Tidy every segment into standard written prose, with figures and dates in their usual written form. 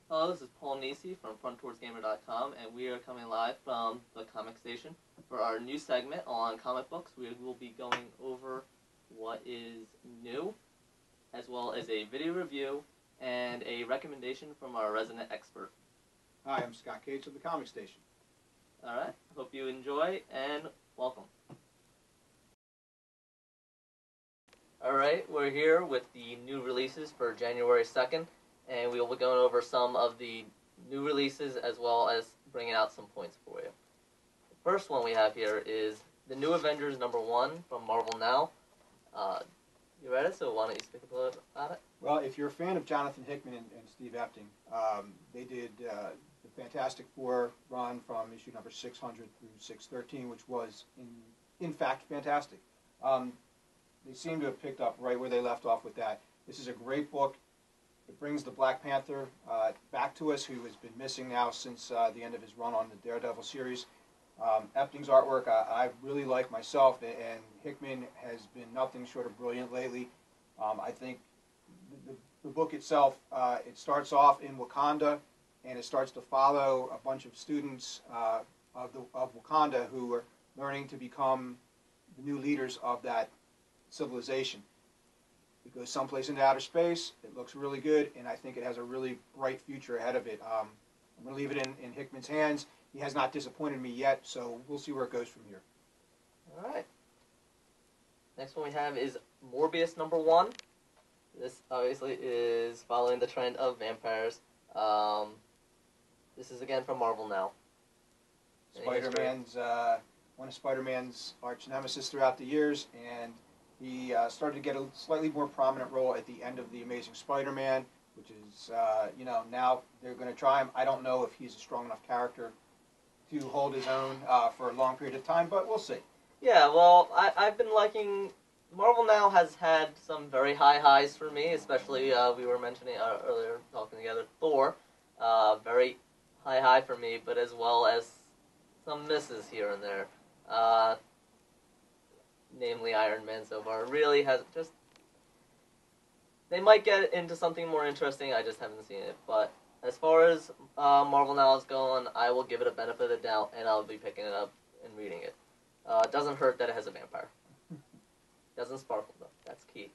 Hello, this is Paul Neafsey from FrontTowardsGamer.com, and we are coming live from the Comic Station for our new segment on comic books. We will be going over what is new, as well as a video review and a recommendation from our resident expert. Hi, I'm Scott Kaitz of the Comic Station. Alright, hope you enjoy, and welcome. Alright, we're here with the new releases for January 2nd, and we will be going over some of the new releases as well as bringing out some points for you. The first one we have here is the new Avengers #1 from Marvel Now. You read it, so why don't you speak a little bit about it? Well, if you're a fan of Jonathan Hickman and Steve Epting, they did the Fantastic Four run from issue number 600 through 613, which was, in fact, fantastic. They seem to have picked up right where they left off with that. This is a great book. It brings the Black Panther back to us, who has been missing now since the end of his run on the Daredevil series. Epting's artwork I really like myself, and Hickman has been nothing short of brilliant lately. I think the book itself, it starts off in Wakanda, and it starts to follow a bunch of students of Wakanda who are learning to become the new leaders of that civilization. It goes someplace into outer space. It looks really good, and I think it has a really bright future ahead of it. I'm going to leave it in Hickman's hands. He has not disappointed me yet, so we'll see where it goes from here. All right. Next one we have is Morbius #1. This obviously is following the trend of vampires. This is again from Marvel Now. Spider-Man's one of Spider-Man's arch nemesis throughout the years, and he started to get a slightly more prominent role at the end of The Amazing Spider-Man, which is, now they're going to try him. I don't know if he's a strong enough character to hold his own for a long period of time, but we'll see. Yeah, well, I've been liking... Marvel Now has had some very high highs for me, especially we were mentioning earlier, talking together, Thor. Very high for me, but as well as some misses here and there. Namely Iron Man so far. Really has just... They might get into something more interesting, I just haven't seen it. But as far as Marvel Now is going, I will give it a benefit of the doubt, and I'll be picking it up and reading it. It doesn't hurt that it has a vampire. Doesn't sparkle, though. That's key.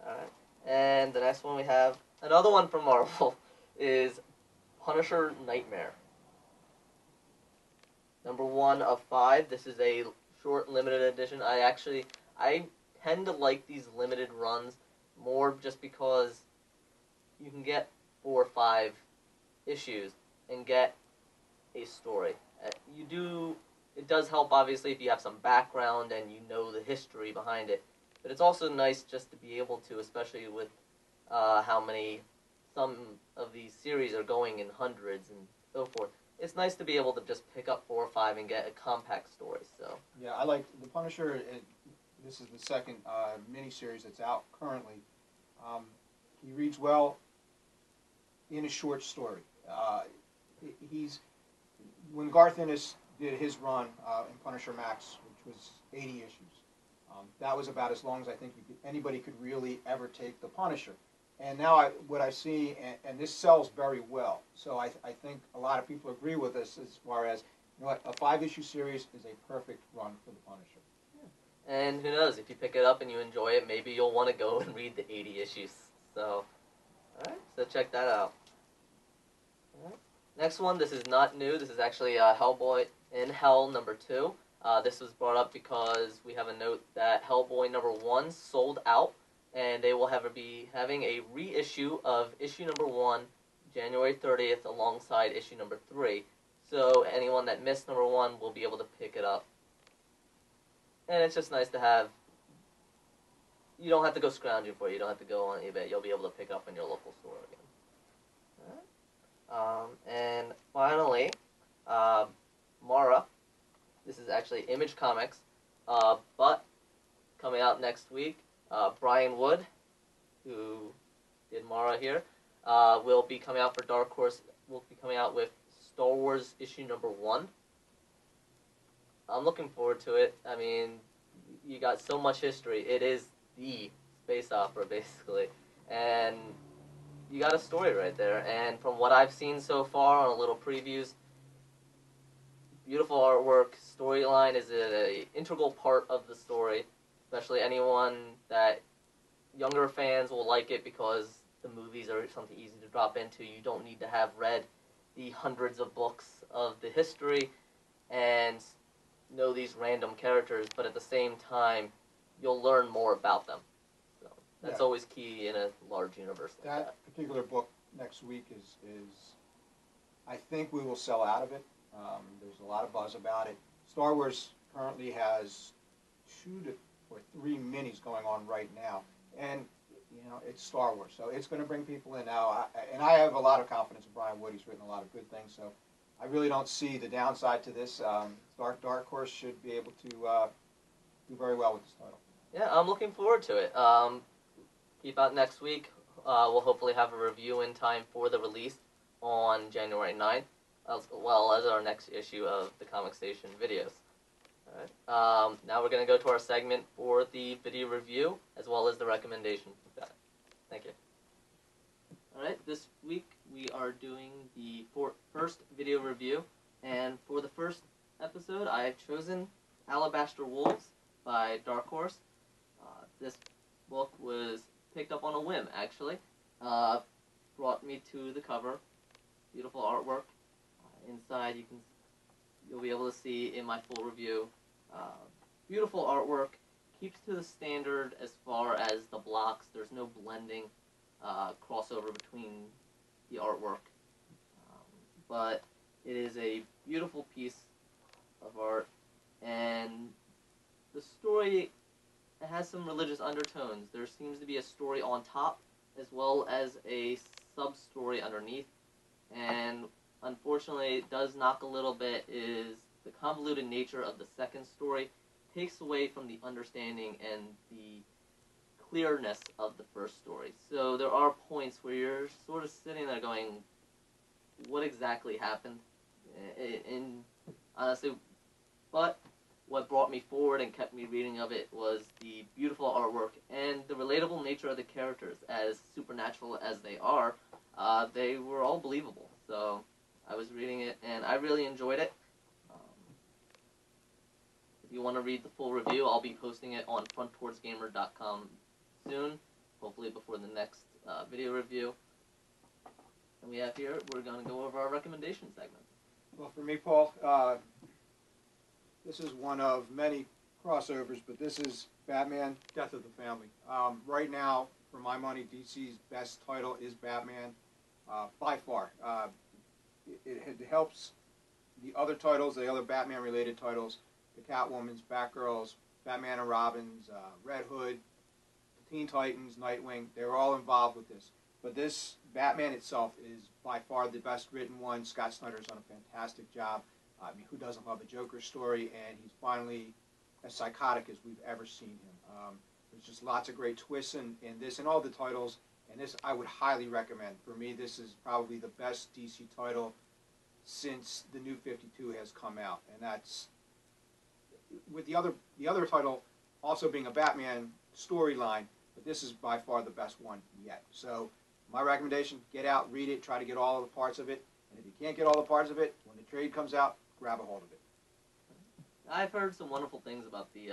Alright. And the next one we have, another one from Marvel, is Punisher Nightmare. #1 of 5. This is a short limited edition. I tend to like these limited runs more just because you can get 4 or 5 issues and get a story. It does help, obviously, if you have some background and you know the history behind it. But it's also nice just to be able to, especially with how many some of these series are going in hundreds and so forth. It's nice to be able to just pick up 4 or 5 and get a compact story. So yeah, I like the Punisher. This is the second miniseries that's out currently. He reads well in a short story. When Garth Ennis did his run in Punisher Max, which was 80 issues, that was about as long as I think anybody could really ever take the Punisher. And now what I see, and this sells very well, so I think a lot of people agree with us as far as, a 5-issue series is a perfect run for the Punisher. Yeah. And who knows, if you pick it up and you enjoy it, maybe you'll want to go and read the 80 issues. So, alright, so check that out. All right. Next one, this is not new, this is actually Hellboy in Hell #2. This was brought up because we have a note that Hellboy #1 sold out, and they will be having a reissue of issue #1 January 30th alongside issue #3. So anyone that missed #1 will be able to pick it up. And it's just nice to have... You don't have to go scrounging for it. You don't have to go on eBay. You'll be able to pick up in your local store again. Alright. And finally, Mara. This is actually Image Comics, but coming out next week, Brian Wood, who did Mara here, will be coming out for Dark Horse. Will be coming out with Star Wars issue #1. I'm looking forward to it. I mean, you got so much history. It is the space opera, basically. And you got a story right there. And from what I've seen so far on a little previews, beautiful artwork, storyline is an integral part of the story. Especially anyone that younger fans will like it because the movies are something easy to drop into. You don't need to have read the hundreds of books of the history and know these random characters, but at the same time, you'll learn more about them. So that's always key in a large universe like that. That particular book next week is I think we will sell out of it. There's a lot of buzz about it. Star Wars currently has 2 or 3 minis going on right now, and it's Star Wars, so it's going to bring people in now. I have a lot of confidence in Brian Wood. He's written a lot of good things, so I really don't see the downside to this. Dark Horse should be able to do very well with this title. Yeah, I'm looking forward to it. Keep out next week. We'll hopefully have a review in time for the release on January 9th, as well as our next issue of the Comic Station videos. All right. Now we're going to go to our segment for the video review, as well as the recommendation. Thank you. All right, this week we are doing the first video review, and for the first episode, I have chosen Alabaster Wolves by Dark Horse. This book was picked up on a whim, actually. Brought me to the cover. Beautiful artwork. Inside, you'll be able to see in my full review. Beautiful artwork. Keeps to the standard as far as the blocks. There's no blending, crossover between the artwork. But it is a beautiful piece of art, and the story has some religious undertones. There seems to be a story on top, as well as a sub-story underneath, and unfortunately it does knock a little bit is the convoluted nature of the second story takes away from the understanding and the clearness of the first story. So there are points where you're sort of sitting there going, what exactly happened? And honestly, but what brought me forward and kept me reading of it was the beautiful artwork and the relatable nature of the characters. As supernatural as they were all believable. So I was reading it and I really enjoyed it. If you want to read the full review, I'll be posting it on frontporchgamer.com soon, hopefully before the next video review. And we're going to go over our recommendation segment. Well, for me, Paul, this is one of many crossovers, but this is Batman, Death of the Family. Right now, for my money, DC's best title is Batman, by far. It helps the other titles, the other Batman-related titles, the Catwoman's, Batgirl's, Batman and Robin's, Red Hood, Teen Titans, Nightwing. They're all involved with this. But this Batman itself is by far the best written one. Scott Snyder's done a fantastic job. I mean, who doesn't love a Joker story? And he's finally as psychotic as we've ever seen him. There's just lots of great twists in this and all the titles. And this I would highly recommend. For me, this is probably the best DC title since the New 52 has come out. And that's with the other title also being a Batman storyline, but this is by far the best one yet. So my recommendation, get out, read it, try to get all of the parts of it. And if you can't get all the parts of it, when the trade comes out, grab a hold of it. I've heard some wonderful things about the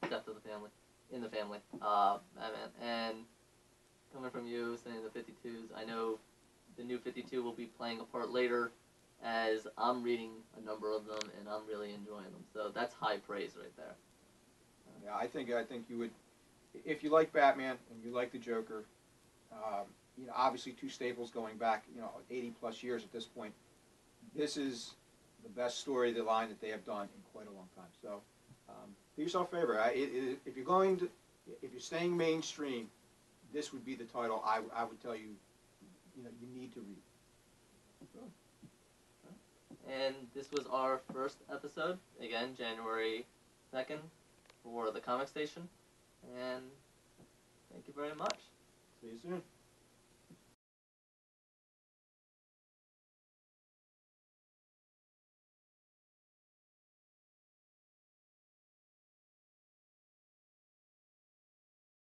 death of the family, in the family, Batman. And coming from you saying the 52s, I know the New 52 will be playing a part later, as I'm reading a number of them and I'm really enjoying them. So that's high praise right there. Yeah, I think you would, if you like Batman and you like the Joker, obviously two staples going back, 80 plus years at this point. This is the best story, the line that they have done in quite a long time. So, do yourself a favor. If you're staying mainstream, this would be the title I would tell you, you need to read. And this was our first episode, again, January 2nd, for the Comic Station. And thank you very much. See you soon.